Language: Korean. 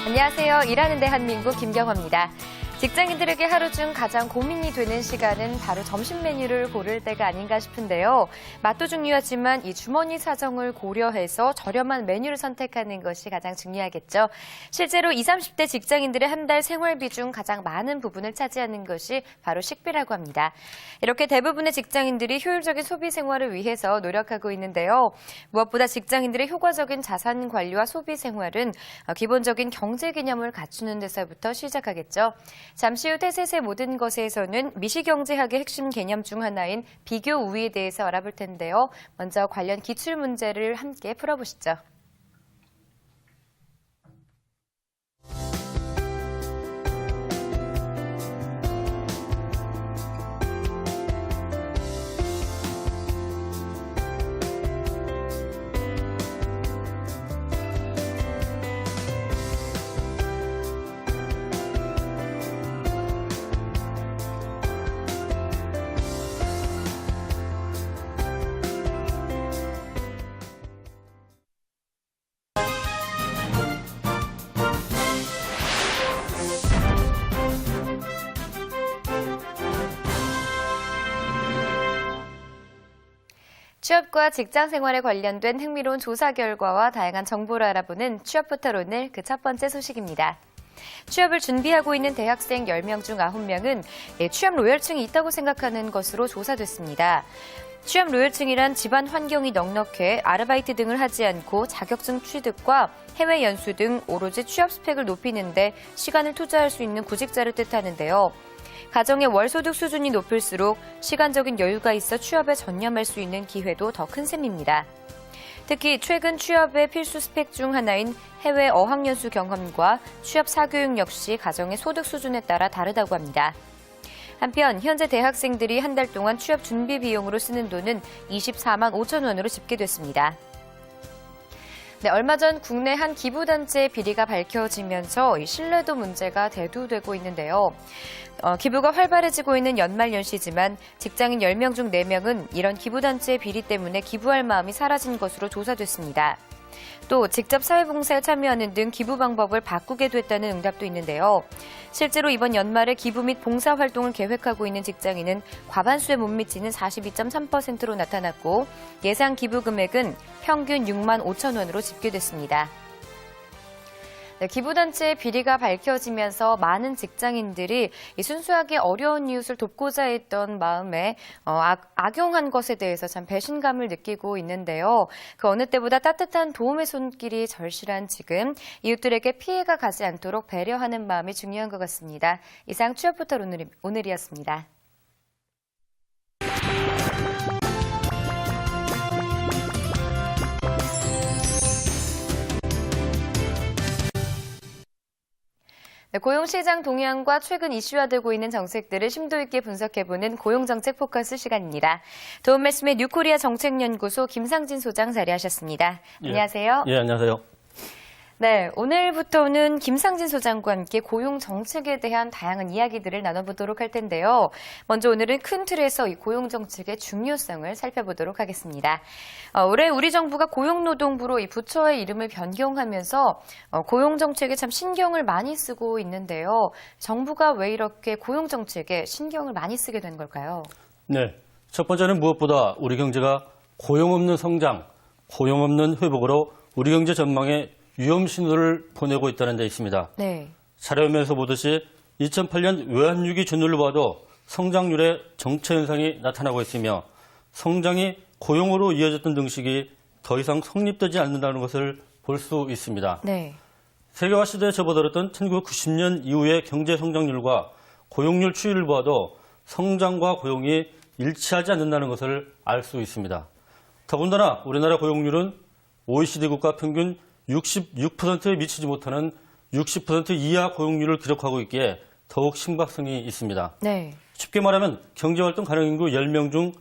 안녕하세요. 일하는 대한민국 김경화입니다. 직장인들에게 하루 중 가장 고민이 되는 시간은 바로 점심 메뉴를 고를 때가 아닌가 싶은데요. 맛도 중요하지만 이 주머니 사정을 고려해서 저렴한 메뉴를 선택하는 것이 가장 중요하겠죠. 실제로 20, 30대 직장인들의 한 달 생활비 중 가장 많은 부분을 차지하는 것이 바로 식비라고 합니다. 이렇게 대부분의 직장인들이 효율적인 소비 생활을 위해서 노력하고 있는데요. 무엇보다 직장인들의 효과적인 자산 관리와 소비 생활은 기본적인 경제 개념을 갖추는 데서부터 시작하겠죠. 잠시 후 태셋의 모든 것에서는 미시경제학의 핵심 개념 중 하나인 비교 우위에 대해서 알아볼 텐데요. 먼저 관련 기출 문제를 함께 풀어보시죠. 취업과 직장 생활에 관련된 흥미로운 조사 결과와 다양한 정보를 알아보는 취업 포털 오늘 그 첫 번째 소식입니다. 취업을 준비하고 있는 대학생 10명 중 9명은 취업 로열증이 있다고 생각하는 것으로 조사됐습니다. 취업 로열증이란 집안 환경이 넉넉해 아르바이트 등을 하지 않고 자격증 취득과 해외 연수 등 오로지 취업 스펙을 높이는 데 시간을 투자할 수 있는 구직자를 뜻하는데요. 가정의 월소득 수준이 높을수록 시간적인 여유가 있어 취업에 전념할 수 있는 기회도 더 큰 셈입니다. 특히 최근 취업의 필수 스펙 중 하나인 해외 어학연수 경험과 취업 사교육 역시 가정의 소득 수준에 따라 다르다고 합니다. 한편 현재 대학생들이 한 달 동안 취업 준비 비용으로 쓰는 돈은 24만 5천 원으로 집계됐습니다. 네, 얼마 전 국내 한 기부단체의 비리가 밝혀지면서 신뢰도 문제가 대두되고 있는데요. 기부가 활발해지고 있는 연말연시지만 직장인 10명 중 4명은 이런 기부단체의 비리 때문에 기부할 마음이 사라진 것으로 조사됐습니다. 또 직접 사회봉사에 참여하는 등 기부 방법을 바꾸게 됐다는 응답도 있는데요. 실제로 이번 연말에 기부 및 봉사활동을 계획하고 있는 직장인은 과반수에 못 미치는 42.3%로 나타났고 예상 기부 금액은 평균 6만 5천 원으로 집계됐습니다. 네, 기부단체의 비리가 밝혀지면서 많은 직장인들이 순수하게 어려운 이웃을 돕고자 했던 마음에 악용한 것에 대해서 참 배신감을 느끼고 있는데요. 그 어느 때보다 따뜻한 도움의 손길이 절실한 지금 이웃들에게 피해가 가지 않도록 배려하는 마음이 중요한 것 같습니다. 이상 취업포털 오늘이었습니다. 네, 고용시장 동향과 최근 이슈화되고 있는 정책들을 심도 있게 분석해보는 고용정책 포커스 시간입니다. 도움 말씀의 뉴코리아 정책연구소 김상진 소장 자리하셨습니다. 안녕하세요. 예, 안녕하세요. 네, 오늘부터는 김상진 소장과 함께 고용 정책에 대한 다양한 이야기들을 나눠보도록 할 텐데요. 먼저 오늘은 큰 틀에서 이 고용 정책의 중요성을 살펴보도록 하겠습니다. 올해 우리 정부가 고용노동부로 이 부처의 이름을 변경하면서 고용 정책에 참 신경을 많이 쓰고 있는데요. 정부가 왜 이렇게 고용 정책에 신경을 많이 쓰게 된 걸까요? 네, 첫 번째는 무엇보다 우리 경제가 고용 없는 성장, 고용 없는 회복으로 우리 경제 전망에 위험 신호를 보내고 있다는 데 있습니다. 네. 자료면에서 보듯이 2008년 외환위기 전후를 봐도 성장률의 정체 현상이 나타나고 있으며 성장이 고용으로 이어졌던 등식이 더 이상 성립되지 않는다는 것을 볼 수 있습니다. 네. 세계화 시대에 접어들었던 1990년 이후의 경제 성장률과 고용률 추이를 봐도 성장과 고용이 일치하지 않는다는 것을 알 수 있습니다. 더군다나 우리나라 고용률은 OECD 국가 평균 66%에 미치지 못하는 60% 이하 고용률을 기록하고 있기에 더욱 심각성이 있습니다. 네. 쉽게 말하면 경제활동 가능 인구 10명 중